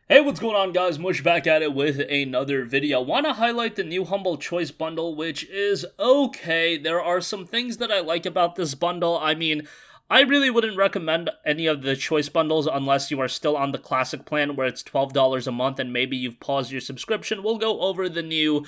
Hey, what's going on, guys? Mush back at it with another video. Want to highlight the new Humble Choice bundle, which is okay. There are some things that I like about this bundle. I mean, I really wouldn't recommend any of the choice bundles unless you are still on the classic plan where it's $12 a month and maybe you've paused your subscription. We'll go over the new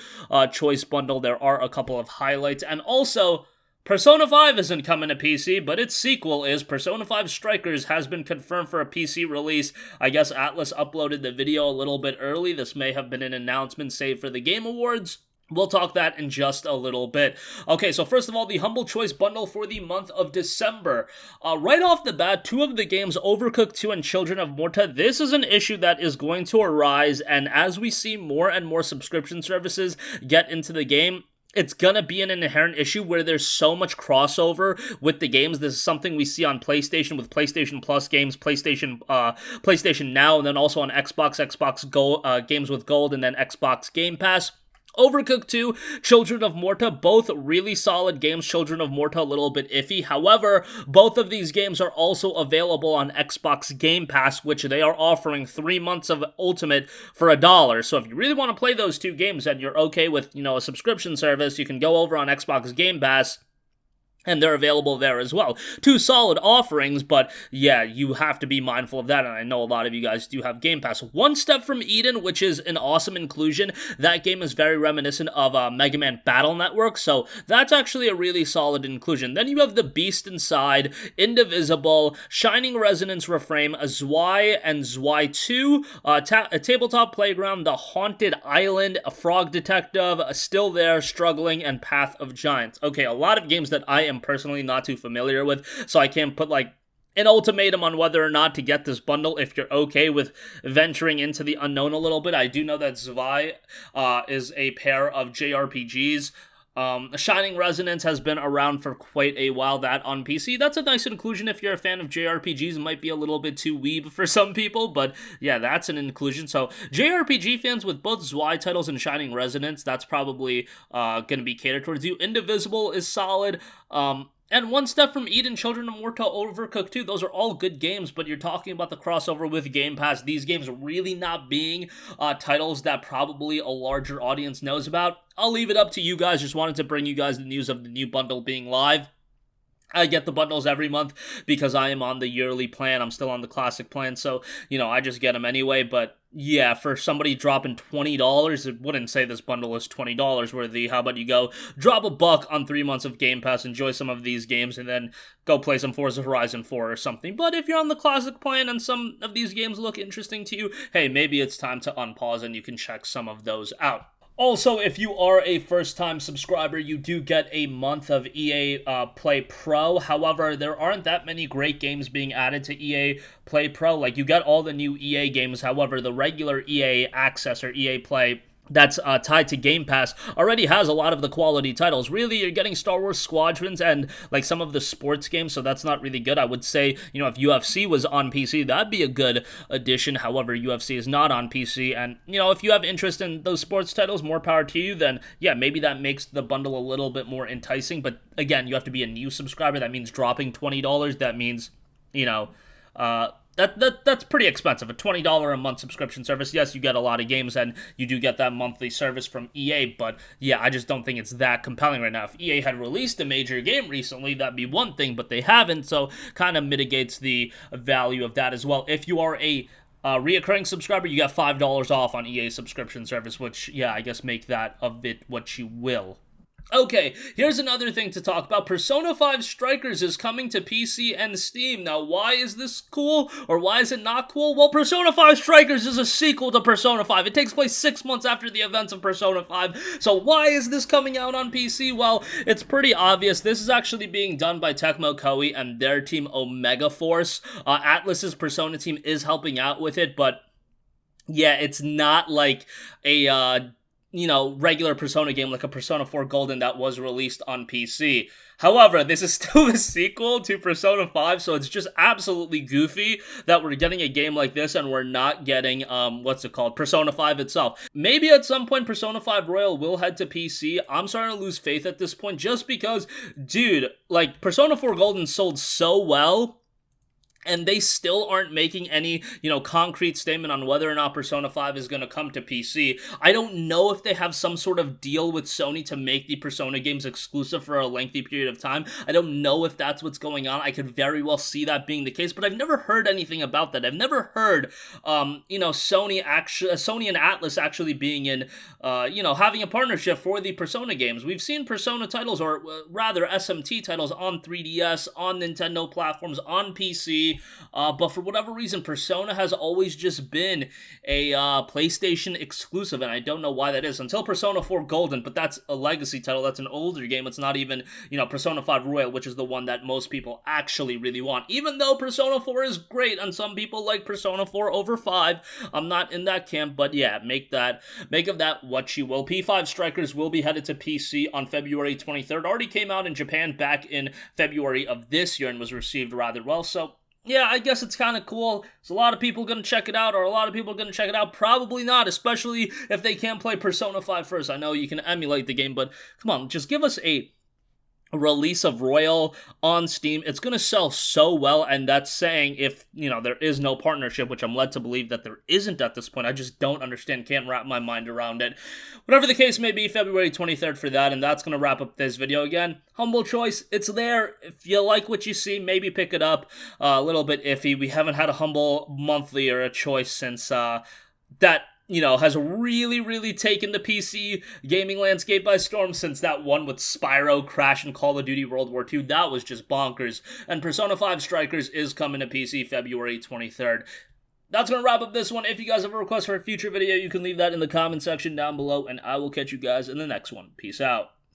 choice bundle. There are a couple of highlights, and also Persona 5 isn't coming to PC, but its sequel is. Persona 5 Strikers has been confirmed for a PC release. I guess Atlus uploaded the video a little bit early. This may have been an announcement saved for the Game Awards. We'll talk that in just a little bit. Okay, so first of all, the Humble Choice bundle for the month of December. Right off the bat, two of the games, Overcooked 2 and Children of Morta, this is an issue that is going to arise, and as we see more and more subscription services get into the game, it's gonna be an inherent issue where there's so much crossover with the games. This is something we see on PlayStation with PlayStation Plus games, PlayStation Now, and then also on Xbox Gold, games with Gold, and then Xbox Game Pass. Overcooked 2, Children of Morta, both really solid games. Children of Morta a little bit iffy. However, both of these games are also available on Xbox Game Pass, which they are offering 3 months of Ultimate for $1. So if you really want to play those two games and you're okay with, a subscription service, you can go over on Xbox Game Pass, and they're available there as well. Two solid offerings, but yeah, you have to be mindful of that, and I know a lot of you guys do have Game Pass. One Step from Eden, which is an awesome inclusion. That game is very reminiscent of Mega Man Battle Network, so that's actually a really solid inclusion. Then you have The Beast Inside, Indivisible, Shining Resonance Reframe, Zwei and Zwei 2, a Tabletop Playground, The Haunted Island, a Frog Detective, Still There, Struggling, and Path of Giants. Okay, a lot of games that I am personally not too familiar with, so I can't put an ultimatum on whether or not to get this bundle if you're okay with venturing into the unknown a little bit. I do know that Zwei is a pair of JRPGs. Shining Resonance has been around for quite a while. That on PC, that's a nice inclusion if you're a fan of JRPGs. It might be a little bit too weeb for some people, but yeah, that's an inclusion. So JRPG fans with both Zwei titles and Shining Resonance, that's probably going to be catered towards you. Indivisible is solid. And One Step from Eden, Children of Morta, Overcooked 2, those are all good games, but you're talking about the crossover with Game Pass. These games really not being titles that probably a larger audience knows about. I'll leave it up to you guys. Just wanted to bring you guys the news of the new bundle being live. I get the bundles every month because I am on the yearly plan. I'm still on the classic plan, so, I just get them anyway. But yeah, for somebody dropping $20, it wouldn't say this bundle is $20 worthy. How about you go drop $1 on 3 months of Game Pass, enjoy some of these games, and then go play some Forza Horizon 4 or something. But if you're on the classic plan and some of these games look interesting to you, hey, maybe it's time to unpause and you can check some of those out. Also, if you are a first-time subscriber, you do get a month of EA Play Pro. However, there aren't that many great games being added to EA Play Pro. You get all the new EA games. However, the regular EA Access or EA Play that's tied to Game Pass already has a lot of the quality titles. Really, you're getting Star Wars Squadrons and some of the sports games, so that's not really good. I would say, if UFC was on PC, that'd be a good addition. However, UFC is not on PC, and, if you have interest in those sports titles, more power to you, then, yeah, maybe that makes the bundle a little bit more enticing, but, again, you have to be a new subscriber. That means dropping $20. That means, That's pretty expensive. A $20 a month subscription service. Yes, you get a lot of games and you do get that monthly service from EA, but yeah, I just don't think it's that compelling right now. If EA had released a major game recently, that'd be one thing, but they haven't, so kind of mitigates the value of that as well. If you are a reoccurring subscriber, you get $5 off on EA subscription service, which, yeah, I guess make that a bit what you will. Okay, here's another thing to talk about. Persona 5 Strikers is coming to PC and Steam. Now, why is this cool, or why is it not cool? Well, Persona 5 Strikers is a sequel to Persona 5. It takes place 6 months after the events of Persona 5. So why is this coming out on PC? Well, it's pretty obvious. This is actually being done by Tecmo Koei and their team Omega Force. Atlus's Persona team is helping out with it, but yeah, it's not like a regular Persona game like a Persona 4 Golden that was released on PC. However, this is still a sequel to Persona 5, so it's just absolutely goofy that we're getting a game like this and we're not getting, Persona 5 itself. Maybe at some point Persona 5 Royal will head to PC. I'm starting to lose faith at this point just because, dude, Persona 4 Golden sold so well. and they still aren't making any, concrete statement on whether or not Persona 5 is going to come to PC. I don't know if they have some sort of deal with Sony to make the Persona games exclusive for a lengthy period of time. I don't know if that's what's going on. I could very well see that being the case, but I've never heard anything about that. I've never heard, Sony and Atlus actually being in, having a partnership for the Persona games. We've seen Persona titles, or rather SMT titles, on 3DS, on Nintendo platforms, on PC. But for whatever reason, Persona has always just been a PlayStation exclusive, and I don't know why that is. Until Persona 4 Golden, but that's a legacy title. That's an older game. It's not even, Persona 5 Royal, which is the one that most people actually really want. Even though Persona 4 is great, and some people like Persona 4 over 5, I'm not in that camp, but yeah, make of that what you will. P5 Strikers will be headed to PC on February 23rd. Already came out in Japan back in February of this year and was received rather well, so yeah, I guess it's kind of cool. Is a lot of people going to check it out, or a lot of people going to check it out? Probably not, especially if they can't play Persona 5 first. I know you can emulate the game, but come on, just give us a release of Royal on Steam. It's going to sell so well, and that's saying if, there is no partnership, which I'm led to believe that there isn't at this point. I just don't understand, can't wrap my mind around it. Whatever the case may be, February 23rd for that, and that's going to wrap up this video. Again, humble choice, it's there. If you like what you see, maybe pick it up. A little bit iffy. We haven't had a Humble monthly or a choice since that has really, really taken the PC gaming landscape by storm, since that one with Spyro, Crash, and Call of Duty World War II. That was just bonkers. And Persona 5 Strikers is coming to PC February 23rd. That's going to wrap up this one. If you guys have a request for a future video, you can leave that in the comment section down below, and I will catch you guys in the next one. Peace out.